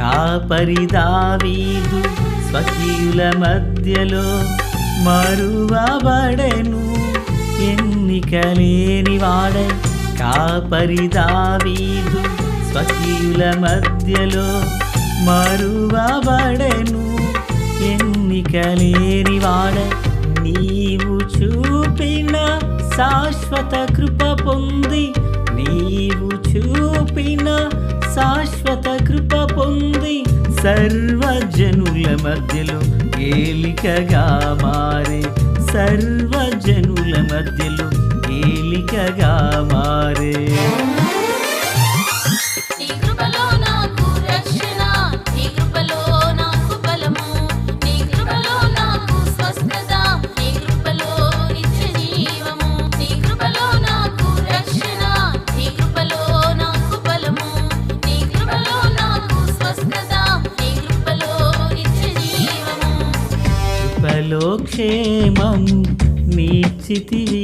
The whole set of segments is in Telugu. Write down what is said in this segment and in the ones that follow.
కాపరి దావీదు స్వకీయుల మధ్యలో మరువబడెను. ఎన్నిక లేని వాడై కాపరి దావీదు స్వకీయుల మధ్యలో మరువబడెను. ఎన్నిక లేని వాడై నీవు చూపిన శాశ్వత కృప పొంది, నీవు చూపిన శాశ్వత కృప పొంది, సర్వజనుల మధ్యలో ఏలికగా మారే, సర్వజనుల మధ్యలో ఏలికగా మారే. కృపలో క్షేమం నీచితివి,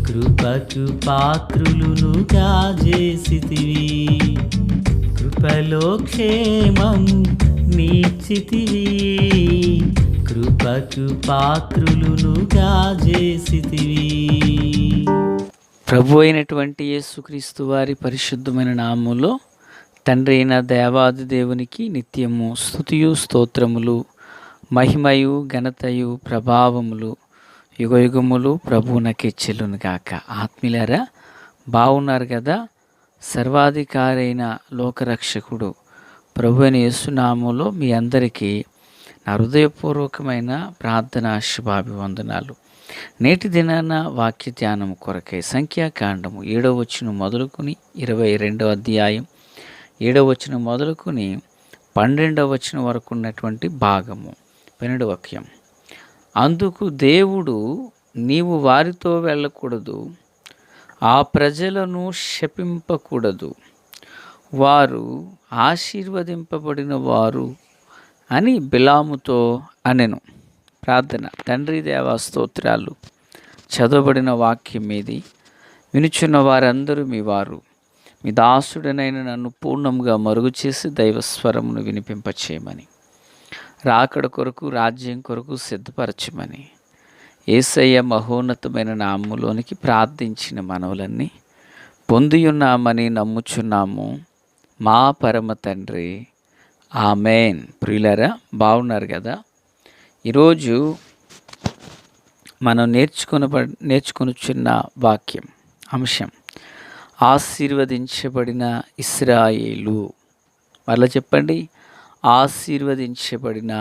కృపకు పాత్రులను కాజేసితివి. కృపలో క్షేమం నీచితివి, కృపకు పాత్రులను కాజేసితివి. ప్రభు అయినటువంటి యేసుక్రీస్తు వారి పరిశుద్ధమైన నామములో తండ్రి అయిన దేవాది దేవునికి నిత్యము స్తుతియు స్తోత్రములు, మహిమయు ఘనతయు ప్రభావములు యుగయుగములు ప్రభువునకే చెల్లును గాక. ఆత్మీయులారా, బాగున్నారు కదా? సర్వాధికారి అయిన లోకరక్షకుడు ప్రభు అయిన యేసునామములో మీ అందరికీ నా హృదయపూర్వకమైన ప్రార్థనా శుభాభివందనాలు. నేటి దినాన వాక్య ధ్యానం కొరకై సంఖ్యాకాండము 7వ వచనం మొదలుకొని 22వ అధ్యాయం 7వ వచనం మొదలుకొని 12వ వచనం వరకు ఉన్నటువంటి భాగము. 12వ వాక్యం. అందుకు దేవుడు, నీవు వారితో వెళ్ళకూడదు, ఆ ప్రజలను శపింపకూడదు, వారు ఆశీర్వదింపబడిన వారు అని బిలాముతో అనెను. ప్రార్థన. తండ్రి దేవా స్తోత్రాలు. చదవబడిన వాక్యం మీది వినుచున్న వారందరూ మీ వారు. మీ దాసుడనైన నన్ను పూర్ణంగా మరుగు చేసి దైవస్వరమును వినిపింపచేయమని, రాకడ కొరకు రాజ్యం కొరకు సిద్ధపరచమని యేసయ్య మహోన్నతమైన నామములోనికి ప్రార్థించిన మనవులన్నీ పొందియున్నామని నమ్ముచున్నాము మా పరమ తండ్రి. ఆమేన్. ప్రియులారా, బాగున్నారు కదా? ఈరోజు మనం నేర్చుకొనుచున్న వాక్యం అంశం ఆశీర్వదించబడిన ఇశ్రాయేలు. మరలా చెప్పండి, ఆశీర్వదించబడిన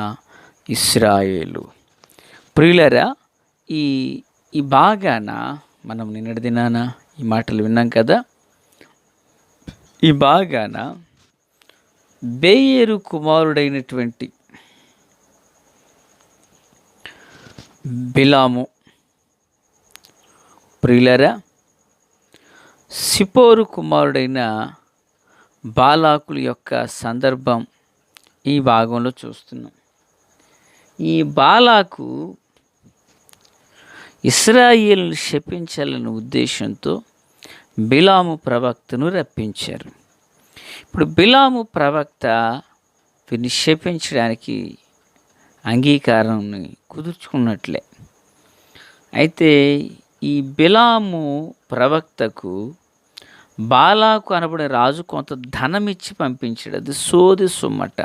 ఇశ్రాయేలు. ప్రియులారా, ఈ భాగాన మనం నిన్నటి దినాన ఈ మాటలు విన్నాం కదా. ఈ భాగాన బేయేరు కుమారుడైనటువంటి బిలాము, ప్రియులారా, సిపోరు కుమారుడైన బాలాకుల యొక్క సందర్భం ఈ భాగంలో చూస్తున్నాం. ఈ బాలాకు ఇశ్రాయేలును శపించాలనే ఉద్దేశంతో బిలాము ప్రవక్తను రప్పించారు. ఇప్పుడు బిలాము ప్రవక్త వీరిని శపించడానికి అంగీకారం కుదుర్చుకున్నట్లే. అయితే ఈ బిలాము ప్రవక్తకు బాలాకు అనబడే రాజు కొంత ధనం ఇచ్చి పంపించాడు. అది సోది సొమ్మట.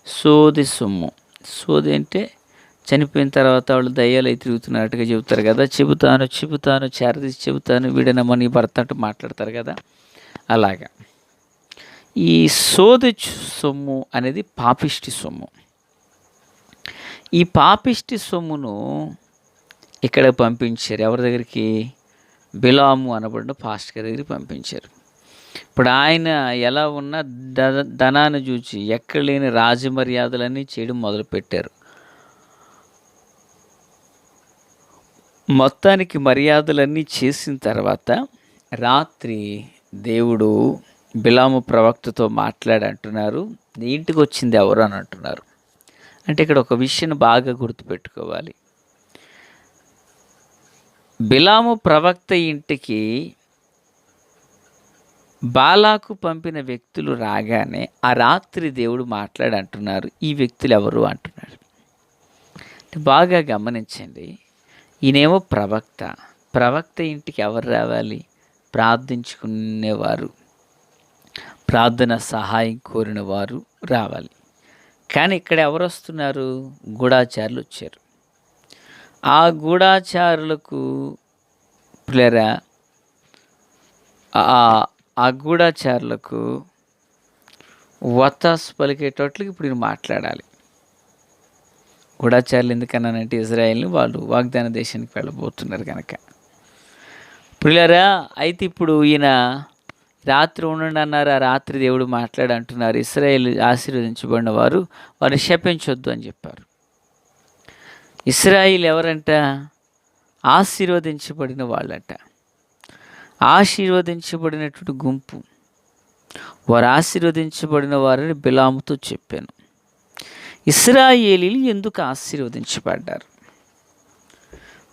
సోది సొమ్ము. సోది అంటే చనిపోయిన తర్వాత వాళ్ళు దయ్యాలు అయి తిరుగుతున్నట్టుగా చెబుతారు కదా. చెబుతాను చేరదీసి చెబుతాను, వీడనమ్మని భర్త అంటూ మాట్లాడతారు కదా. అలాగా ఈ సోది సొమ్ము అనేది పాపిష్టి సొమ్ము. ఈ పాపిష్టి సొమ్మును ఇక్కడ పంపించారు. ఎవరి దగ్గరికి? బిలాము అనబడిన పాస్టర్ గారి దగ్గరికి పంపించారు. ఇప్పుడు ఆయన ఎలా ఉన్న ధనాన్ని చూచి ఎక్కడ లేని రాజమర్యాదలన్నీ చేయడం మొదలుపెట్టారు. మొత్తానికి మర్యాదలన్నీ చేసిన తర్వాత రాత్రి దేవుడు బిలాము ప్రవక్తతో మాట్లాడంటున్నారు. నీ ఇంటికి వచ్చింది ఎవరు అని అంటున్నారు. అంటే ఇక్కడ ఒక విషయాన్ని బాగా గుర్తుపెట్టుకోవాలి. బిలాము ప్రవక్త ఇంటికి బాలాకు పంపిన వ్యక్తులు రాగానే ఆ రాత్రి దేవుడు మాట్లాడంటున్నారు, ఈ వ్యక్తులు ఎవరు అంటున్నారు. బాగా గమనించండి, ఈయనేమో ప్రవక్త ఇంటికి ఎవరు రావాలి? ప్రార్థించుకునేవారు, ప్రార్థన సహాయం కోరిన వారు రావాలి. కానీ ఇక్కడ ఎవరు వస్తున్నారు? గూఢాచారులు వచ్చారు. ఆ గూఢాచారులకు పిల్లరా, ఆ గూఢాచారులకు వత్తాసు పలికేటట్లుగా ఇప్పుడు నేను మాట్లాడాలి. గూఢాచారులు ఎందుకన్నానంటే ఇజ్రాయేల్ని వాళ్ళు వాగ్దాన దేశానికి వెళ్ళబోతున్నారు కనుక. పిల్లరా, అయితే ఇప్పుడు ఈయన రాత్రి ఉండండి అన్నారు. ఆ రాత్రి దేవుడు మాట్లాడంటున్నారు, ఇశ్రాయేలు ఆశీర్వదించబడిన వారు వారిని శపించొద్దు అని చెప్పారు. ఇశ్రాయేలు ఎవరంట? ఆశీర్వదించబడిన వాళ్ళట, ఆశీర్వదించబడినటువంటి గుంపు. వారు ఆశీర్వదించబడిన వారిని బిలాముతో చెప్పాను. ఇశ్రాయేలీలు ఎందుకు ఆశీర్వదించబడ్డారు?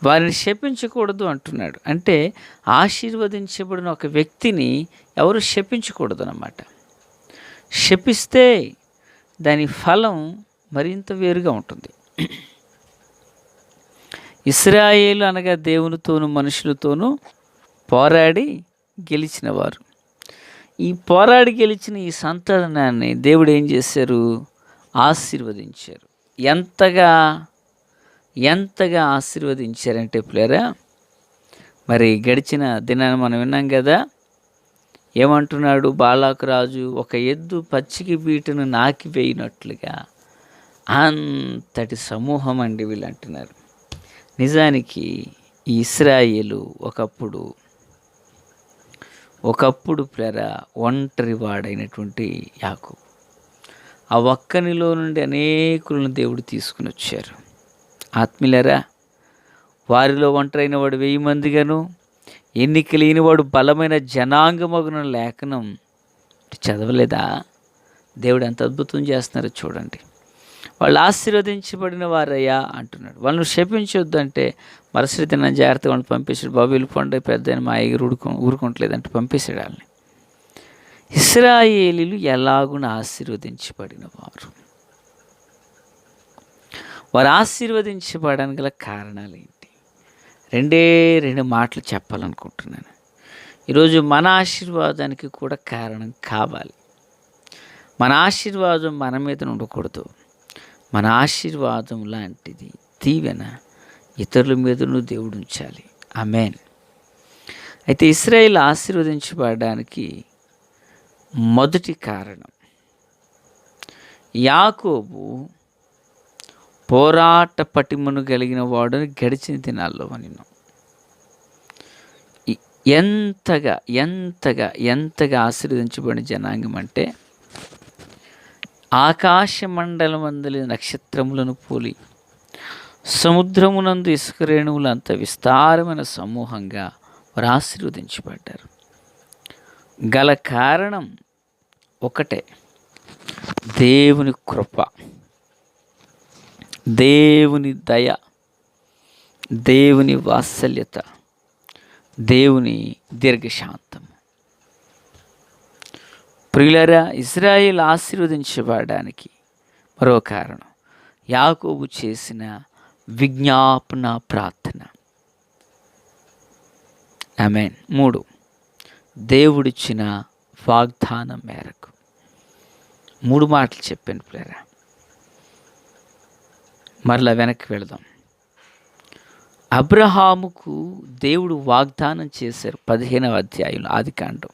వారిని శపించకూడదు అంటున్నాడు. అంటే ఆశీర్వదించబడిన ఒక వ్యక్తిని ఎవరు శపించకూడదు అన్నమాట. శపిస్తే దాని ఫలం మరింత వేరుగా ఉంటుంది. ఇశ్రాయేలు అనగా దేవునితోనూ మనుషులతోనూ పోరాడి గెలిచిన వారు. ఈ పోరాడి గెలిచిన ఈ సంతానాన్ని దేవుడు ఏం చేశారు? ఆశీర్వదించారు. ఎంతగా ఆశీర్వదించారంటే పిల్లరా, మరి గడిచిన దినాన్ని మనం విన్నాం కదా, ఏమంటున్నాడు బాలాకు రాజు? ఒక ఎద్దు పచ్చికి బీటను నాకి వేయినట్లుగా అంతటి సమూహం అండి వీళ్ళు అంటున్నారు. నిజానికి ఈ ఇశ్రాయేలు ఒకప్పుడు పిల్లరా ఒంటరి వాడైనటువంటి యాకోబు, ఆ ఒక్కనిలో నుండి అనేకులను దేవుడు తీసుకుని వచ్చారు. ఆత్మీయులారా, వారిలో ఒంటరైన వాడు 1000 మందిగాను, ఎన్నిక లేనివాడు బలమైన జనాంగమగున లేఖనం చదవలేదా? దేవుడు ఎంత అద్భుతం చేస్తున్నారో చూడండి. వాళ్ళు ఆశీర్వదించబడిన వారయ్యా అంటున్నాడు. వాళ్ళను శపించొద్దు అంటే మరుసటి దిన జాగ్రత్తగా వాళ్ళని పంపేశాడు. బాబు వెళ్ళిపోండి, పెద్ద మా ఎగురు ఊరుకోవట్లేదంటే పంపేశాడు వాళ్ళని. ఇశ్రాయేలీలు ఎలాగున ఆశీర్వదించబడిన వారు ఆశీర్వదించబడడానికి గల కారణాలు ఏంటి? 2 మాటలు చెప్పాలనుకుంటున్నాను. ఈరోజు మన ఆశీర్వాదానికి కూడా కారణం కావాలి. మన ఆశీర్వాదం మన మీద ఉండకూడదు. మన ఆశీర్వాదం లాంటిది దీవెన ఇతరుల మీదను దేవుడు ఉంచాలి. ఆమేన్. అయితే ఇశ్రాయేలు ఆశీర్వదించబడడానికి మొదటి కారణం, యాకోబు పోరాట పటిమను కలిగిన వాడని గడిచిన దినాల్లో విన్నాం. ఎంతగా ఆశీర్వదించబడిన జనాంగం అంటే, ఆకాశ మండలమందలి నక్షత్రములను పోలి సముద్రమునందు ఇసుక రేణువులంత విస్తారమైన సమూహంగా వారు ఆశీర్వదించబడ్డారు. గల కారణం ఒకటే, దేవుని కృప, దేవుని దయ, దేవుని వాత్సల్యత, దేవుని దీర్ఘశాంతం. ప్రియులారా, ఇశ్రాయేలు ఆశీర్వదించబడడానికి మరో కారణం యాకోబు చేసిన విజ్ఞాపన ప్రార్థన. ఆమేన్. 3, దేవుడిచ్చిన వాగ్దానం మేరకు. 3 మాటలు చెప్పాను ప్రియులారా. మరలా వెనక్కి వెళదాం. అబ్రహాముకు దేవుడు వాగ్దానం చేశారు 15వ అధ్యాయంలో, ఆదికాండం.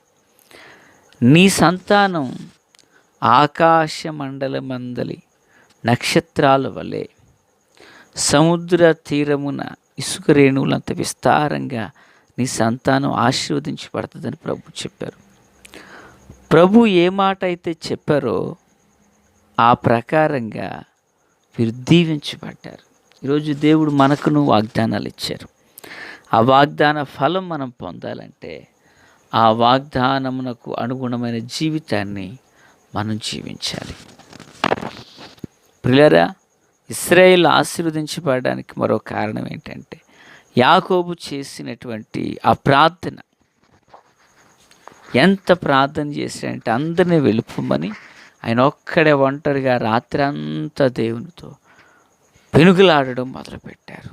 నీ సంతానం ఆకాశ మండలమందలి నక్షత్రాల వలె సముద్ర తీరమున ఇసుక రేణువులంత విస్తారంగా నీ సంతానం ఆశీర్వదించబడుతుందని ప్రభు చెప్పారు. ప్రభు ఏ మాట అయితే చెప్పారో ఆ ప్రకారంగా వీరు దీవించబడ్డారు. ఈరోజు దేవుడు మనకును వాగ్దానాలు ఇచ్చారు. ఆ వాగ్దాన ఫలం మనం పొందాలంటే ఆ వాగ్దానమునకు అనుగుణమైన జీవితాన్ని మనం జీవించాలి. ప్రియులారా, ఇశ్రాయేలు ఆశీర్వదించబడడానికి మరో కారణం ఏంటంటే యాకోబు చేసినటువంటి ఆ ప్రార్థన. ఎంత ప్రార్థన చేశాడంటే అందరినీ వెళ్ళిపోమని ఆయన ఒక్కడే ఒంటరిగా రాత్రి అంతా దేవునితో పెనుగులాడడం మొదలుపెట్టారు.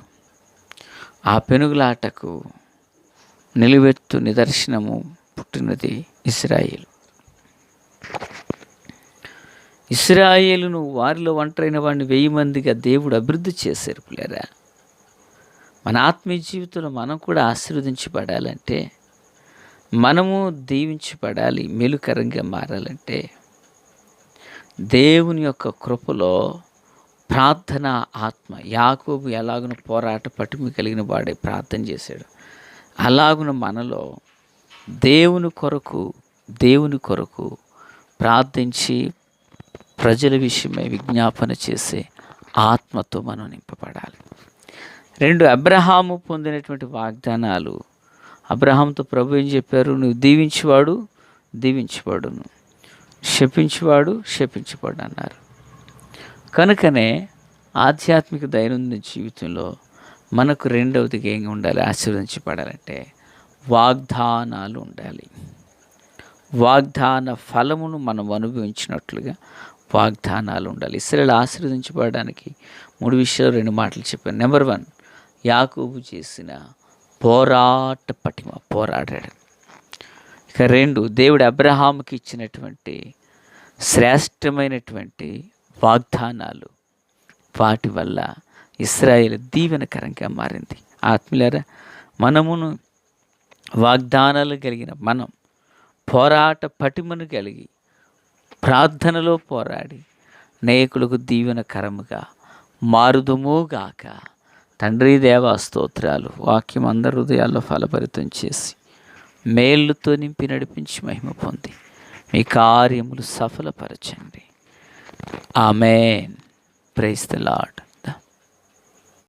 ఆ పెనుగులాటకు నిలువెత్తు నిదర్శనము పుట్టినది ఇశ్రాయేలు. ఇశ్రాయేలును వారిలో ఒంటరైన వాడిని 1000 మందిగా దేవుడు అభివృద్ధి చేశారు. పిల్లరా, మన ఆత్మీయ జీవితంలో మనం కూడా ఆశీర్వదించబడాలంటే, మనము దీవించబడాలి, మేలుకరంగా మారాలంటే దేవుని యొక్క కృపలో ప్రార్థన ఆత్మ. యాకోబు ఎలాగున పోరాట పటిమ కలిగిన వాడే ప్రార్థన చేశాడు, అలాగున మనలో దేవుని కొరకు ప్రార్థించి ప్రజల విషయమై విజ్ఞాపన చేసే ఆత్మతో మనం నింపబడాలి. 2, అబ్రహాము పొందినటువంటి వాగ్దానాలు. అబ్రహాంతో ప్రభు ఏం చెప్పారు? నువ్వు దీవించేవాడు దీవించబడును, శపించేవాడు శపించబడు అన్నారు. కనుకనే ఆధ్యాత్మిక దైనందిన జీవితంలో మనకు రెండవదిగా ఏం ఉండాలి? ఆశీర్వదించబడాలంటే వాగ్దానాలు ఉండాలి. వాగ్దాన ఫలమును మనం అనుభవించినట్లుగా వాగ్దానాలు ఉండాలి. ఇశ్రాయేలు ఆశీర్వదించబడడానికి 3 విషయాలు 2 మాటలు చెప్పాను. నెంబర్ 1, యాకోబు చేసిన పోరాట పటిమ, పోరాడాడు. ఇక 2, దేవుడు అబ్రహాముకి ఇచ్చినటువంటి శ్రేష్టమైనటువంటి వాగ్దానాలు, వాటి వల్ల ఇశ్రాయేలు దీవెనకరంగా మారింది. ఆత్మీయులారా, మనమును వాగ్దానాలు కలిగిన మనం పోరాట పటిమను కలిగి ప్రార్థనలో పోరాడి అనేకులకు దీవెనకరముగా మారుదుముగాక. తండ్రి దేవా స్తోత్రాలు. వాక్యం అందరి హృదయాల్లో ఫలభరితం చేసి మేళ్ళుతో నింపి నడిపించి మహిమ పొంది మీ కార్యములు సఫలపరచండి. ఆమేన్. Praise the lord.